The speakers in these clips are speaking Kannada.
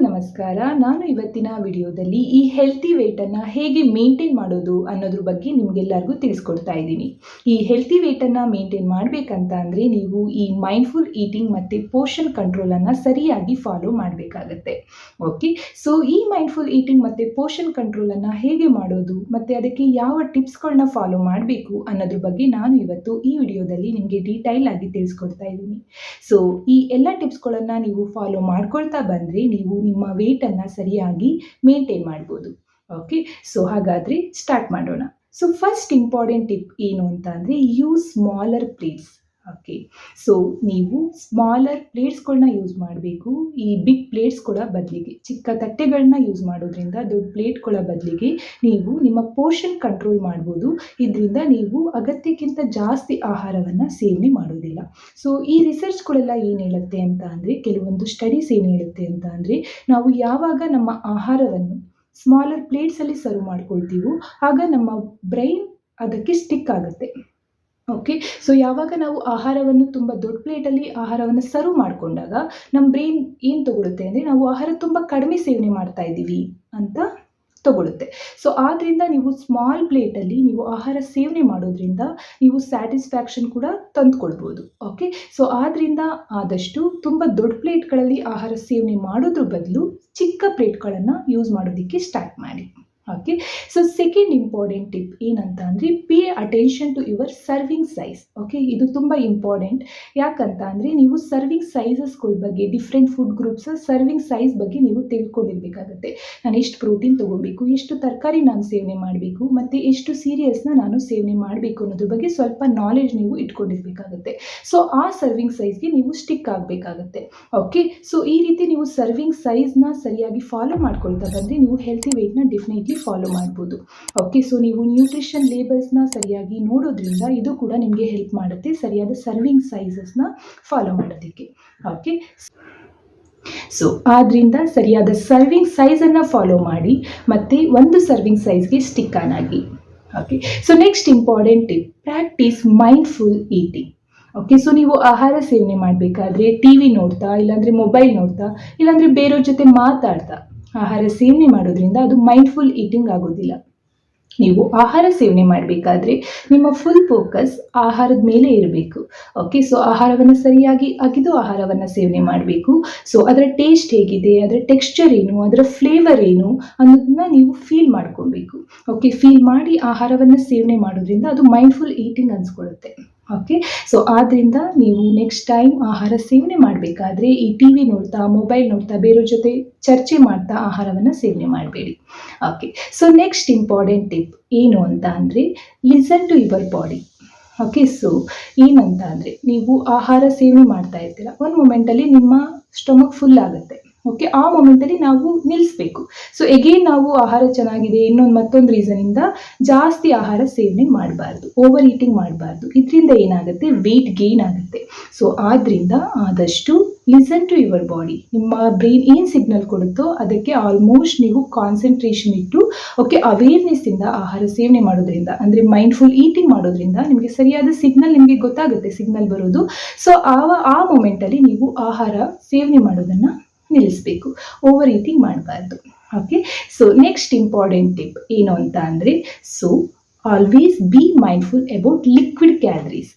ನಮಸ್ಕಾರ. ನಾನು ಇವತ್ತಿನ ವಿಡಿಯೋದಲ್ಲಿ ಈ ಹೆಲ್ತಿ ವೇಟನ್ನು ಹೇಗೆ ಮೇಂಟೈನ್ ಮಾಡೋದು ಅನ್ನೋದ್ರ ಬಗ್ಗೆ ನಿಮಗೆಲ್ಲರಿಗೂ ತಿಳಿಸ್ಕೊಡ್ತಾ ಇದ್ದೀನಿ. ಈ ಹೆಲ್ತಿ ವೇಟನ್ನು ಮೇಂಟೈನ್ ಮಾಡಬೇಕಂತ ಅಂದರೆ ನೀವು ಈ ಮೈಂಡ್ಫುಲ್ ಈಟಿಂಗ್ ಮತ್ತು ಪೋರ್ಷನ್ ಕಂಟ್ರೋಲನ್ನು ಸರಿಯಾಗಿ ಫಾಲೋ ಮಾಡಬೇಕಾಗತ್ತೆ. ಓಕೆ, ಸೊ ಈ ಮೈಂಡ್ಫುಲ್ ಈಟಿಂಗ್ ಮತ್ತು ಪೋರ್ಷನ್ ಕಂಟ್ರೋಲನ್ನು ಹೇಗೆ ಮಾಡೋದು ಮತ್ತು ಅದಕ್ಕೆ ಯಾವ ಟಿಪ್ಸ್ಗಳನ್ನ ಫಾಲೋ ಮಾಡಬೇಕು ಅನ್ನೋದ್ರ ಬಗ್ಗೆ ನಾನು ಇವತ್ತು ಈ ವಿಡಿಯೋದಲ್ಲಿ ನಿಮಗೆ ಡೀಟೈಲ್ ಆಗಿ ತಿಳಿಸ್ಕೊಡ್ತಾ ಇದ್ದೀನಿ. ಸೊ ಈ ಎಲ್ಲ ಟಿಪ್ಸ್ಗಳನ್ನು ನೀವು ಫಾಲೋ ಮಾಡ್ಕೊಳ್ತಾ ಬಂದರೆ ನೀವು ನಿಮ್ಮ ವೇಟನ್ನು ಸರಿಯಾಗಿ ಮೇಂಟೈನ್ ಮಾಡ್ಬೋದು. ಓಕೆ, ಸೊ ಹಾಗಾದರೆ ಸ್ಟಾರ್ಟ್ ಮಾಡೋಣ. ಸೊ ಫಸ್ಟ್ ಇಂಪಾರ್ಟೆಂಟ್ ಟಿಪ್ ಏನು ಅಂತ ಅಂದರೆ use smaller plates. Okay, so ನೀವು ಸ್ಮಾಲರ್ ಪ್ಲೇಟ್ಸ್ಗಳನ್ನ ಯೂಸ್ ಮಾಡಬೇಕು. ಈ ಬಿಗ್ ಪ್ಲೇಟ್ಸ್ಗಳ ಬದಲಿಗೆ ಚಿಕ್ಕ ತಟ್ಟೆಗಳನ್ನ ಯೂಸ್ ಮಾಡೋದ್ರಿಂದ ದೊಡ್ಡ ಪ್ಲೇಟ್ಗಳ ಬದಲಿಗೆ ನೀವು ನಿಮ್ಮ ಪೋರ್ಷನ್ ಕಂಟ್ರೋಲ್ ಮಾಡ್ಬೋದು. ಇದರಿಂದ ನೀವು ಅಗತ್ಯಕ್ಕಿಂತ ಜಾಸ್ತಿ ಆಹಾರವನ್ನು ಸೇವನೆ ಮಾಡೋದಿಲ್ಲ. ಸೊ ಈ ರಿಸರ್ಚ್ಗಳೆಲ್ಲ ಏನು ಹೇಳುತ್ತೆ ಅಂತ ಅಂದರೆ, ಕೆಲವೊಂದು ಸ್ಟಡೀಸ್ ಏನು ಹೇಳುತ್ತೆ ಅಂತ ಅಂದರೆ, ನಾವು ಯಾವಾಗ ನಮ್ಮ ಆಹಾರವನ್ನು ಸ್ಮಾಲರ್ ಪ್ಲೇಟ್ಸಲ್ಲಿ ಸರ್ವ್ ಮಾಡ್ಕೊಳ್ತೀವೋ ಆಗ ನಮ್ಮ ಬ್ರೈನ್ ಅದಕ್ಕೆ ಸ್ಟಿಕ್ ಆಗುತ್ತೆ. ಓಕೆ, ಸೊ ಯಾವಾಗ ನಾವು ಆಹಾರವನ್ನು ತುಂಬ ದೊಡ್ಡ ಪ್ಲೇಟಲ್ಲಿ ಆಹಾರವನ್ನು ಸರ್ವ್ ಮಾಡಿಕೊಂಡಾಗ ನಮ್ಮ ಬ್ರೈನ್ ಏನು ತಗೊಳುತ್ತೆ ಅಂದರೆ, ನಾವು ಆಹಾರ ತುಂಬ ಕಡಿಮೆ ಸೇವನೆ ಮಾಡ್ತಾ ಇದ್ದೀವಿ ಅಂತ ತಗೊಳುತ್ತೆ. ಸೊ ಆದ್ದರಿಂದ ನೀವು ಸ್ಮಾಲ್ ಪ್ಲೇಟಲ್ಲಿ ನೀವು ಆಹಾರ ಸೇವನೆ ಮಾಡೋದ್ರಿಂದ ನೀವು ಸ್ಯಾಟಿಸ್ಫ್ಯಾಕ್ಷನ್ ಕೂಡ ತಂದುಕೊಳ್ಬೋದು. ಓಕೆ, ಸೊ ಆದ್ದರಿಂದ ಆದಷ್ಟು ತುಂಬ ದೊಡ್ಡ ಪ್ಲೇಟ್ಗಳಲ್ಲಿ ಆಹಾರ ಸೇವನೆ ಮಾಡೋದ್ರ ಬದಲು ಚಿಕ್ಕ ಪ್ಲೇಟ್ಗಳನ್ನು ಯೂಸ್ ಮಾಡೋದಕ್ಕೆ ಸ್ಟಾರ್ಟ್ ಮಾಡಿ. Okay, so second important tip ಏನಂತ ಅಂದರೆ pay attention to your serving size. Okay, ಇದು ತುಂಬ ಇಂಪಾರ್ಟೆಂಟ್. ಯಾಕಂತ ಅಂದರೆ ನೀವು ಸರ್ವಿಂಗ್ ಸೈಜಸ್ಗಳ ಬಗ್ಗೆ, different food groups serving size ಬಗ್ಗೆ ನೀವು ತಿಳ್ಕೊಂಡಿರ್ಬೇಕಾಗತ್ತೆ. ನಾನು ಎಷ್ಟು ಪ್ರೋಟೀನ್ ತೊಗೋಬೇಕು, ಎಷ್ಟು ತರಕಾರಿ ನಾನು ಸೇವನೆ ಮಾಡಬೇಕು ಮತ್ತು ಎಷ್ಟು ಸೀರಿಯಲ್ಸ್ನ ನಾನು ಸೇವನೆ ಮಾಡಬೇಕು ಅನ್ನೋದ್ರ ಬಗ್ಗೆ ಸ್ವಲ್ಪ ನಾಲೆಡ್ಜ್ ನೀವು ಇಟ್ಕೊಂಡಿರ್ಬೇಕಾಗತ್ತೆ. ಸೊ ಆ ಸರ್ವಿಂಗ್ ಸೈಜ್ಗೆ ನೀವು ಸ್ಟಿಕ್ ಆಗಬೇಕಾಗತ್ತೆ. ಓಕೆ, ಸೊ ಈ ರೀತಿ ನೀವು ಸರ್ವಿಂಗ್ ಸೈಜ್ನ ಸರಿಯಾಗಿ ಫಾಲೋ ಮಾಡ್ಕೊಳ್ತಾ ಬಂದರೆ ನೀವು ಹೆಲ್ತಿ ವೇಟ್ನ ಡೆಫಿನೆಟ್ಲಿ ಫಾಲೋ ಮಾಡ್ಬೋದು. ಓಕೆ, ಸೊ ನೀವು ನ್ಯೂಟ್ರಿಷನ್ ಲೇಬಲ್ಸ್ನ ಸರಿಯಾಗಿ ನೋಡೋದ್ರಿಂದ ಇದು ಕೂಡ ನಿಮಗೆ ಹೆಲ್ಪ್ ಮಾಡುತ್ತೆ ಸರಿಯಾದ ಸರ್ವಿಂಗ್ ಸೈಜಸ್ನ ಫಾಲೋ ಮಾಡೋದಕ್ಕೆ. ಓಕೆ, ಸೊ ಆದ್ದರಿಂದ ಸರಿಯಾದ ಸರ್ವಿಂಗ್ ಸೈಜನ್ನು ಫಾಲೋ ಮಾಡಿ ಮತ್ತು ಒಂದು ಸರ್ವಿಂಗ್ ಸೈಜ್ಗೆ ಸ್ಟಿಕ್ ಆನ್ ಆಗಿ. Okay, so next important tip practice mindful eating. Okay, so ನೀವು ಆಹಾರ ಸೇವನೆ ಮಾಡಬೇಕಾದ್ರೆ ಟಿ ವಿ ನೋಡ್ತಾ, ಇಲ್ಲಾಂದರೆ ಮೊಬೈಲ್ ನೋಡ್ತಾ, ಇಲ್ಲಾಂದರೆ ಬೇರೆಯವ್ರ ಜೊತೆ ಮಾತಾಡ್ತಾ ಆಹಾರ ಸೇವನೆ ಮಾಡೋದ್ರಿಂದ ಅದು ಮೈಂಡ್ಫುಲ್ ಈಟಿಂಗ್ ಆಗೋದಿಲ್ಲ. ನೀವು ಆಹಾರ ಸೇವನೆ ಮಾಡಬೇಕಾದ್ರೆ ನಿಮ್ಮ ಫುಲ್ ಫೋಕಸ್ ಆಹಾರದ ಮೇಲೆ ಇರಬೇಕು. ಓಕೆ, ಸೊ ಆಹಾರವನ್ನು ಸರಿಯಾಗಿ ಅಗಿದು ಆಹಾರವನ್ನು ಸೇವನೆ ಮಾಡಬೇಕು. ಸೊ ಅದರ ಟೇಸ್ಟ್ ಹೇಗಿದೆ, ಅದರ ಟೆಕ್ಸ್ಚರ್ ಏನು, ಅದರ ಫ್ಲೇವರ್ ಏನು ಅನ್ನೋದನ್ನ ನೀವು ಫೀಲ್ ಮಾಡ್ಕೊಬೇಕು. ಓಕೆ, ಫೀಲ್ ಮಾಡಿ ಆಹಾರವನ್ನು ಸೇವನೆ ಮಾಡೋದ್ರಿಂದ ಅದು ಮೈಂಡ್ಫುಲ್ ಈಟಿಂಗ್ ಅನ್ಸ್ಕೊಳ್ಳುತ್ತೆ. ಓಕೆ, ಸೊ ಆದ್ದರಿಂದ ನೀವು ನೆಕ್ಸ್ಟ್ ಟೈಮ್ ಆಹಾರ ಸೇವನೆ ಮಾಡಬೇಕಾದ್ರೆ ಈ ಟಿ ವಿ ನೋಡ್ತಾ, ಮೊಬೈಲ್ ನೋಡ್ತಾ, ಬೇರೆಯವ್ರ ಜೊತೆ ಚರ್ಚೆ ಮಾಡ್ತಾ ಆಹಾರವನ್ನು ಸೇವನೆ ಮಾಡಬೇಡಿ. Okay, so next important tip ಏನು ಅಂತ ಅಂದರೆ listen to your body. Okay, so ಏನಂತ ಅಂದರೆ ನೀವು ಆಹಾರ ಸೇವನೆ ಮಾಡ್ತಾ ಇರ್ತೀರ, ಒಂದು ಮೊಮೆಂಟಲ್ಲಿ ನಿಮ್ಮ ಸ್ಟೊಮಕ್ ಫುಲ್ ಆಗುತ್ತೆ. ಓಕೆ, ಆ ಮೊಮೆಂಟಲ್ಲಿ ನಾವು ನಿಲ್ಲಿಸಬೇಕು. ಸೊ ಎಗೇನ್ ನಾವು ಆಹಾರ ಚೆನ್ನಾಗಿದೆ ಮತ್ತೊಂದು ರೀಸನಿಂದ ಜಾಸ್ತಿ ಆಹಾರ ಸೇವನೆ ಮಾಡಬಾರ್ದು, ಓವರ್ ಈಟಿಂಗ್ ಮಾಡಬಾರ್ದು. ಇದರಿಂದ ಏನಾಗುತ್ತೆ, ವೆಯ್ಟ್ ಗೇನ್ ಆಗುತ್ತೆ. ಸೊ ಆದ್ದರಿಂದ ಆದಷ್ಟು ಲಿಸನ್ ಟು ಯುವರ್ ಬಾಡಿ. ನಿಮ್ಮ ಬ್ರೈನ್ ಏನು ಸಿಗ್ನಲ್ ಕೊಡುತ್ತೋ ಅದಕ್ಕೆ ಆಲ್ಮೋಸ್ಟ್ ನೀವು ಕಾನ್ಸಂಟ್ರೇಷನ್ ಇಟ್ಟು ಓಕೆ ಅವೇರ್ನೆಸ್ಸಿಂದ ಆಹಾರ ಸೇವನೆ ಮಾಡೋದ್ರಿಂದ, ಅಂದರೆ ಮೈಂಡ್ಫುಲ್ ಈಟಿಂಗ್ ಮಾಡೋದ್ರಿಂದ ನಿಮಗೆ ಸರಿಯಾದ ಸಿಗ್ನಲ್ ನಿಮಗೆ ಗೊತ್ತಾಗುತ್ತೆ, ಸಿಗ್ನಲ್ ಬರೋದು. ಸೊ ಆ ಮೊಮೆಂಟಲ್ಲಿ ನೀವು ಆಹಾರ ಸೇವನೆ ಮಾಡೋದನ್ನು ನಿಲ್ಲಿಸಬೇಕು, ಓವರ್ ಈಟಿಂಗ್ ಮಾಡಬಾರ್ದು. Okay, so next important tip ಏನು ಅಂತ ಅಂದರೆ so always B mindful about liquid calories.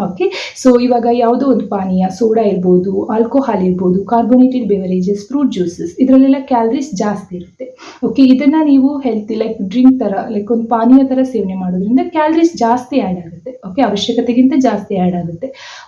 Okay, so ಇವಾಗ ಯಾವುದೋ ಒಂದು ಪಾನೀಯ, ಸೋಡಾ ಇರ್ಬೋದು, ಆಲ್ಕೋಹಾಲ್ ಇರ್ಬೋದು, ಕಾರ್ಬೋನೇಟೆಡ್ ಬೆವರೇಜಸ್, ಫ್ರೂಟ್ ಜ್ಯೂಸಸ್, ಇದರಲ್ಲೆಲ್ಲ ಕ್ಯಾಲರೀಸ್ ಜಾಸ್ತಿ ಇರುತ್ತೆ. ಓಕೆ, ಇದನ್ನು ನೀವು ಹೆಲ್ತಿ ಲೈಕ್ ಡ್ರಿಂಕ್ ಥರ, ಲೈಕ್ ಒಂದು ಪಾನೀಯ ಥರ ಸೇವನೆ ಮಾಡೋದ್ರಿಂದ ಕ್ಯಾಲರೀಸ್ ಜಾಸ್ತಿ ಆ್ಯಡ್ ಆಗುತ್ತೆ. ಓಕೆ, ಅವಶ್ಯಕತೆಗಿಂತ ಜಾಸ್ತಿ ಆ್ಯಡ್ ಆಗುತ್ತೆ.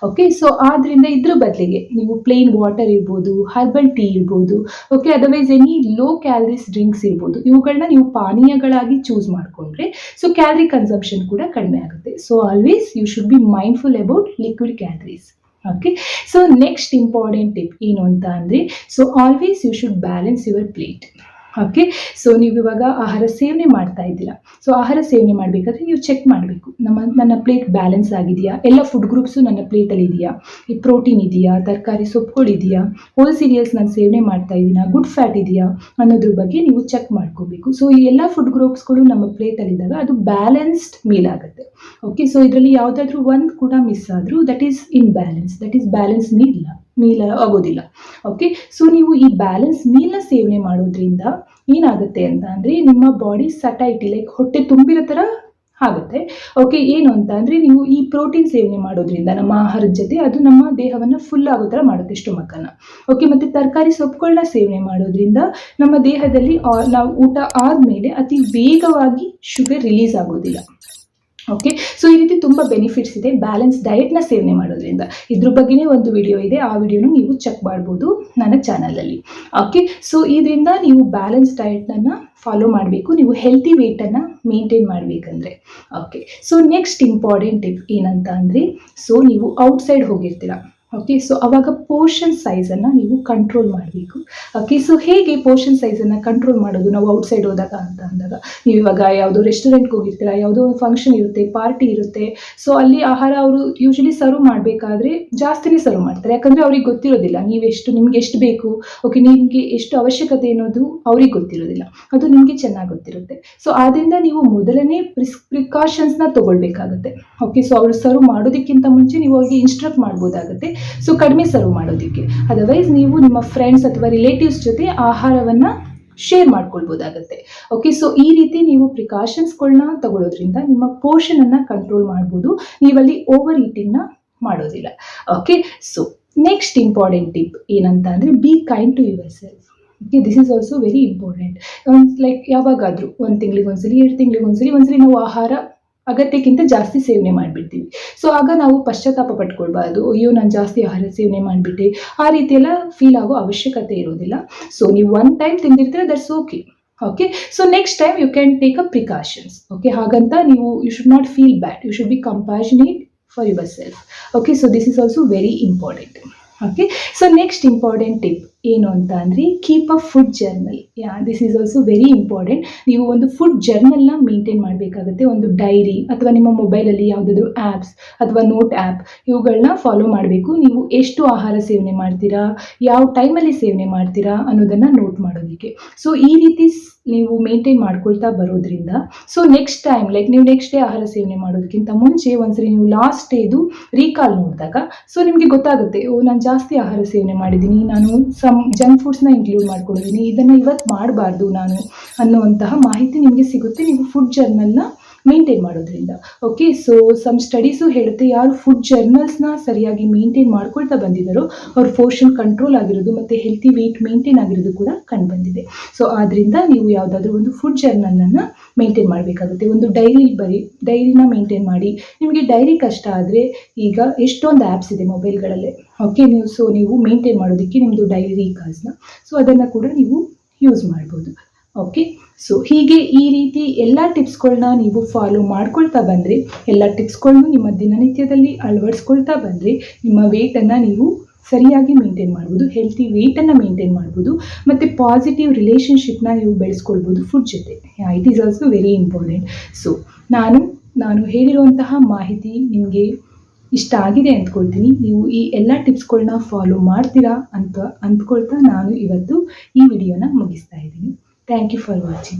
ಓಕೆ, ಸೊ ಆದ್ದರಿಂದ ಇದ್ರ ಬದಲಿಗೆ ನೀವು ಪ್ಲೇನ್ ವಾಟರ್ ಇರ್ಬೋದು, ಹರ್ಬಲ್ ಟೀ ಇರ್ಬೋದು, okay, otherwise any low calories drinks ಇರ್ಬೋದು, ಇವುಗಳನ್ನ ನೀವು ಪಾನೀಯಗಳಾಗಿ ಚೂಸ್ ಮಾಡಿಕೊಂಡ್ರೆ ಸೊ ಕ್ಯಾಲರಿ ಕನ್ಸಂಪ್ಷನ್ ಕೂಡ ಕಡಿಮೆ ಆಗುತ್ತೆ. So always you should be mindful about liquid calories. Okay, so next important tip ಏನು ಅಂತ ಅಂದರೆ so always you should balance your plate. Okay, so ನೀವು ಇವಾಗ ಆಹಾರ ಸೇವನೆ ಮಾಡ್ತಾ ಇದ್ದೀರಾ. ಸೊ ಆಹಾರ ಸೇವನೆ ಮಾಡಬೇಕಾದ್ರೆ ನೀವು ಚೆಕ್ ಮಾಡಬೇಕು, ನನ್ನ ಪ್ಲೇಟ್ ಬ್ಯಾಲೆನ್ಸ್ ಆಗಿದೆಯಾ, ಎಲ್ಲ ಫುಡ್ ಗ್ರೂಪ್ಸು ನನ್ನ ಪ್ಲೇಟಲ್ಲಿ ಇದೆಯಾ, ಈ ಪ್ರೋಟೀನ್ ಇದೆಯಾ, ತರಕಾರಿ ಸೊಪ್ಪುಗಳಿದೆಯಾ, ಹೋಲ್ ಸೀರಿಯಲ್ಸ್ ನಾನು ಸೇವನೆ ಮಾಡ್ತಾ ಇದ್ದೀನಾ, ಗುಡ್ ಫ್ಯಾಟ್ ಇದೆಯಾ ಅನ್ನೋದ್ರ ಬಗ್ಗೆ ನೀವು ಚೆಕ್ ಮಾಡ್ಕೋಬೇಕು. ಸೊ ಈ ಎಲ್ಲ ಫುಡ್ ಗ್ರೂಪ್ಸ್ಗಳು ನಮ್ಮ ಪ್ಲೇಟಲ್ಲಿದ್ದಾಗ ಅದು ಬ್ಯಾಲೆನ್ಸ್ಡ್ ಮೀಲ್ ಆಗುತ್ತೆ. ಓಕೆ, ಸೊ ಇದರಲ್ಲಿ ಯಾವುದಾದ್ರೂ ಒಂದು ಕೂಡ ಮಿಸ್ ಆದರೂ that is in balance, that is balance meal ಇಲ್ಲ. ಮೀಲ್ ಆಗೋದಿಲ್ಲ. ಓಕೆ, ಸೊ ನೀವು ಈ ಬ್ಯಾಲೆನ್ಸ್ ಮೀಲ್ನ ಸೇವನೆ ಮಾಡೋದ್ರಿಂದ ಏನಾಗುತ್ತೆ ಅಂತ ಅಂದರೆ ನಿಮ್ಮ ಬಾಡಿ ಸಟೈಟಿ ಲೈಕ್ ಹೊಟ್ಟೆ ತುಂಬಿರೋ ಥರ ಆಗುತ್ತೆ. ಓಕೆ, ಏನು ಅಂತ ಅಂದರೆ ನೀವು ಈ ಪ್ರೋಟೀನ್ ಸೇವನೆ ಮಾಡೋದ್ರಿಂದ ನಮ್ಮ ಆಹಾರದ ಜೊತೆ ಅದು ನಮ್ಮ ದೇಹವನ್ನು ಫುಲ್ ಆಗೋ ಥರ ಮಾಡುತ್ತೆ ಸ್ಟೊಮಕನ್ನು. ಓಕೆ, ಮತ್ತು ತರಕಾರಿ ಸೊಪ್ಪುಗಳನ್ನ ಸೇವನೆ ಮಾಡೋದ್ರಿಂದ ನಮ್ಮ ದೇಹದಲ್ಲಿ ನಾವು ಊಟ ಆದಮೇಲೆ ಅತಿ ವೇಗವಾಗಿ ಶುಗರ್ ರಿಲೀಸ್ ಆಗೋದಿಲ್ಲ. ಓಕೆ, ಸೊ ಈ ರೀತಿ ತುಂಬ ಬೆನಿಫಿಟ್ಸ್ ಇದೆ ಬ್ಯಾಲೆನ್ಸ್ ಡಯಟ್ನ ಸೇವನೆ ಮಾಡೋದ್ರಿಂದ. ಇದ್ರ ಬಗ್ಗೆನೇ ಒಂದು ವಿಡಿಯೋ ಇದೆ, ಆ ವಿಡಿಯೋನು ನೀವು ಚೆಕ್ ಮಾಡ್ಬೋದು ನನ್ನ ಚಾನಲಲ್ಲಿ. ಓಕೆ, ಸೊ ಇದರಿಂದ ನೀವು ಬ್ಯಾಲೆನ್ಸ್ ಡಯಟ್ನನ್ನು ಫಾಲೋ ಮಾಡಬೇಕು ನೀವು ಹೆಲ್ತಿ ವೇಟನ್ನು ಮೇಂಟೈನ್ ಮಾಡಬೇಕಂದ್ರೆ. Okay, so next important tip ಏನಂತ ಅಂದರೆ, ಸೊ ನೀವು ಔಟ್ಸೈಡ್ ಹೋಗಿರ್ತೀರ. ಓಕೆ, ಸೊ ಅವಾಗ ಪೋರ್ಷನ್ ಸೈಜನ್ನು ನೀವು ಕಂಟ್ರೋಲ್ ಮಾಡಬೇಕು. ಓಕೆ, ಸೊ ಹೇಗೆ ಪೋರ್ಷನ್ ಸೈಜನ್ನು ಕಂಟ್ರೋಲ್ ಮಾಡೋದು ನಾವು ಔಟ್ಸೈಡ್ ಹೋದಾಗ ಅಂತ ಅಂದಾಗ, ನೀವು ಇವಾಗ ಯಾವುದೋ ರೆಸ್ಟೋರೆಂಟ್ಗೆ ಹೋಗಿರ್ತೀರ, ಯಾವುದೋ ಒಂದು ಫಂಕ್ಷನ್ ಇರುತ್ತೆ, ಪಾರ್ಟಿ ಇರುತ್ತೆ. ಸೊ ಅಲ್ಲಿ ಆಹಾರ ಅವರು ಯೂಶಲಿ ಸರ್ವ್ ಮಾಡಬೇಕಾದ್ರೆ ಜಾಸ್ತಿನೇ ಸರ್ವ್ ಮಾಡ್ತಾರೆ, ಯಾಕಂದರೆ ಅವ್ರಿಗೆ ಗೊತ್ತಿರೋದಿಲ್ಲ ನಿಮ್ಗೆ ಎಷ್ಟು ಬೇಕು, ಓಕೆ ನಿಮಗೆ ಎಷ್ಟು ಅವಶ್ಯಕತೆ ಅನ್ನೋದು ಅವ್ರಿಗೆ ಗೊತ್ತಿರೋದಿಲ್ಲ, ಅದು ನಿಮಗೆ ಚೆನ್ನಾಗಿ ಗೊತ್ತಿರುತ್ತೆ. ಸೊ ಆದ್ದರಿಂದ ನೀವು ಮೊದಲನೇ ಪ್ರಿಕಾಷನ್ಸ್ನ ತೊಗೊಳ್ಬೇಕಾಗುತ್ತೆ. ಓಕೆ, ಸೊ ಅವರು ಸರ್ವ್ ಮಾಡೋದಕ್ಕಿಂತ ಮುಂಚೆ ನೀವು ಅವ್ರಿಗೆ ಇನ್ಸ್ಟ್ರಕ್ಟ್ ಮಾಡ್ಬೋದಾಗುತ್ತೆ, ಸೊ ಕಡಿಮೆ ಸರ್ವ್ ಮಾಡೋದಕ್ಕೆ. ಅದರ್ವೈಸ್ ನೀವು ನಿಮ್ಮ ಫ್ರೆಂಡ್ಸ್ ಅಥವಾ ರಿಲೇಟಿವ್ಸ್ ಜೊತೆ ಆಹಾರವನ್ನು ಶೇರ್ ಮಾಡ್ಕೊಳ್ಬೋದಾಗತ್ತೆ. ಓಕೆ, ಸೊ ಈ ರೀತಿ ನೀವು ಪ್ರಿಕಾಷನ್ಸ್ಗಳನ್ನ ತಗೊಳ್ಳೋದ್ರಿಂದ ನಿಮ್ಮ ಪೋರ್ಷನನ್ನು ಕಂಟ್ರೋಲ್ ಮಾಡ್ಬೋದು, ನೀವಲ್ಲಿ ಓವರ್ ಈಟಿಂಗ್ನ ಮಾಡೋದಿಲ್ಲ. Okay, so next important tip ಏನಂತ ಅಂದರೆ, be kind to yourself. Okay, this is also very important. Like ಯಾವಾಗಾದರೂ 1 ತಿಂಗಳಿಗೆ ಒಂದ್ಸಲಿ, 2 ತಿಂಗಳಿಗೆ ಒಂದ್ಸಲಿ ನಾವು ಆಹಾರ ಅಗತ್ಯಕ್ಕಿಂತ ಜಾಸ್ತಿ ಸೇವನೆ ಮಾಡಿಬಿಡ್ತೀವಿ. ಸೊ ಆಗ ನಾವು ಪಶ್ಚಾತ್ತಾಪ ಪಟ್ಕೊಳ್ಬಾರ್ದು, ಅಯ್ಯೋ ನಾನು ಜಾಸ್ತಿ ಆಹಾರ ಸೇವನೆ ಮಾಡಿಬಿಟ್ಟೆ, ಆ ರೀತಿ ಎಲ್ಲ ಫೀಲ್ ಆಗೋ ಅವಶ್ಯಕತೆ ಇರೋದಿಲ್ಲ. ಸೊ ನೀವು 1 ಟೈಮ್ ತಿಂದಿರ್ತೀರ, that's okay. Okay, so next time you can take a precautions. Okay, ಹಾಗಂತ ನೀವು you should not feel bad, you should be compassionate for yourself. Okay, so this is also very important. Okay, so next important tip ಏನು ಅಂತ ಅಂದರೆ, keep a food journal. This is also very important. ನೀವು ಒಂದು ಫುಡ್ ಜರ್ನಲ್ನ ಮೇಂಟೈನ್ ಮಾಡಬೇಕಾಗುತ್ತೆ. ಒಂದು ಡೈರಿ ಅಥವಾ ನಿಮ್ಮ ಮೊಬೈಲಲ್ಲಿ ಯಾವುದಾದ್ರೂ ಆ್ಯಪ್ಸ್ ಅಥವಾ ನೋಟ್ ಆ್ಯಪ್ ಇವುಗಳನ್ನ ಫಾಲೋ ಮಾಡಬೇಕು. ನೀವು ಎಷ್ಟು ಆಹಾರ ಸೇವನೆ ಮಾಡ್ತೀರಾ, ಯಾವ ಟೈಮಲ್ಲಿ ಸೇವನೆ ಮಾಡ್ತೀರಾ ಅನ್ನೋದನ್ನು ನೋಟ್ ಮಾಡೋದಕ್ಕೆ. ಸೊ ಈ ರೀತಿ ನೀವು ಮೇಂಟೈನ್ ಮಾಡ್ಕೊಳ್ತಾ ಬರೋದ್ರಿಂದ, ಸೊ ನೆಕ್ಸ್ಟ್ ಟೈಮ್ ಲೈಕ್ ನೀವು ನೆಕ್ಸ್ಟ್ ಡೇ ಆಹಾರ ಸೇವನೆ ಮಾಡೋದಕ್ಕಿಂತ ಮುಂಚೆ ಒಂದ್ಸರಿ ನೀವು ಲಾಸ್ಟ್ ಡೇದು ರೀಕಾಲ್ ನೋಡಿದಾಗ, ಸೊ ನಿಮಗೆ ಗೊತ್ತಾಗುತ್ತೆ, ಓ ನಾನು ಜಾಸ್ತಿ ಆಹಾರ ಸೇವನೆ ಮಾಡಿದ್ದೀನಿ, ನಾನು ಜಂಕ್ ಫುಡ್ಸ್ನ ಇನ್ಕ್ಲೂಡ್ ಮಾಡ್ಕೊಂಡಿದ್ದೀನಿ, ಇದನ್ನು ಇವತ್ತು ಮಾಡಬಾರ್ದು ನಾನು ಅನ್ನುವಂತಹ ಮಾಹಿತಿ ನಿಮಗೆ ಸಿಗುತ್ತೆ ನೀವು ಫುಡ್ ಜರ್ನಲ್ನ ಮೇಂಟೈನ್ ಮಾಡೋದ್ರಿಂದ. ಓಕೆ, ಸೊ ಸಮ್ ಸ್ಟಡೀಸು ಹೇಳುತ್ತೆ, ಯಾರು ಫುಡ್ ಜರ್ನಲ್ಸ್ನ ಸರಿಯಾಗಿ ಮೇಂಟೈನ್ ಮಾಡ್ಕೊಳ್ತಾ ಬಂದಿದ್ದಾರೋ ಅವ್ರ ಪೋರ್ಷನ್ ಕಂಟ್ರೋಲ್ ಆಗಿರೋದು ಮತ್ತು ಹೆಲ್ತಿ ವೆಯ್ಟ್ ಮೇಂಟೈನ್ ಆಗಿರೋದು ಕೂಡ ಕಂಡುಬಂದಿದೆ. ಸೊ ಆದ್ದರಿಂದ ನೀವು ಯಾವುದಾದ್ರೂ ಒಂದು ಫುಡ್ ಜರ್ನಲನ್ನು ಮೇಂಟೈನ್ ಮಾಡಬೇಕಾಗುತ್ತೆ. ಒಂದು ಡೈರಿನ ಮೇಂಟೈನ್ ಮಾಡಿ. ನಿಮಗೆ ಡೈರಿ ಕಷ್ಟ ಆದರೆ ಈಗ ಎಷ್ಟೊಂದು ಆ್ಯಪ್ಸ್ ಇದೆ ಮೊಬೈಲ್ಗಳಲ್ಲೇ. ಓಕೆ, ನೀವು ಮೇಂಟೈನ್ ಮಾಡೋದಕ್ಕೆ ನಿಮ್ಮದು ಡೈರಿ ಕಾರ್ಡ್ಸ್ನ, ಸೊ ಅದನ್ನು ಕೂಡ ನೀವು ಯೂಸ್ ಮಾಡ್ಬೋದು. ಓಕೆ, ಸೊ ಹೀಗೆ ಈ ರೀತಿ ಎಲ್ಲ ಟಿಪ್ಸ್ಗಳನ್ನ ನೀವು ಫಾಲೋ ಮಾಡ್ಕೊಳ್ತಾ ಬಂದರೆ, ಎಲ್ಲ ಟಿಪ್ಸ್ಗಳನ್ನು ನಿಮ್ಮ ದಿನನಿತ್ಯದಲ್ಲಿ ಅಳವಡಿಸ್ಕೊಳ್ತಾ ಬಂದರೆ ನಿಮ್ಮ ವೆಯ್ಟನ್ನು ನೀವು ಸರಿಯಾಗಿ ಮೇಂಟೈನ್ ಮಾಡ್ಬೋದು, ಹೆಲ್ತಿ ವೆಯ್ಟನ್ನು ಮೇಂಟೈನ್ ಮಾಡ್ಬೋದು, ಮತ್ತು ಪಾಸಿಟಿವ್ ರಿಲೇಷನ್ಶಿಪ್ನ ನೀವು ಬೆಳೆಸ್ಕೊಳ್ಬೋದು ಫುಡ್ ಜೊತೆ. It is also very important. So ನಾನು ಹೇಳಿರುವಂತಹ ಮಾಹಿತಿ ನಿಮಗೆ ಇಷ್ಟ ಆಗಿದೆ ಅಂದ್ಕೊಳ್ತೀನಿ. ನೀವು ಈ ಎಲ್ಲ ಟಿಪ್ಸ್ಗಳನ್ನ ಫಾಲೋ ಮಾಡ್ತೀರಾ ಅಂತ ಅಂದ್ಕೊಳ್ತಾ ನಾನು ಇವತ್ತು ಈ ವಿಡಿಯೋನ ಮುಗಿಸ್ತಾ ಇದ್ದೀನಿ. Thank you for watching.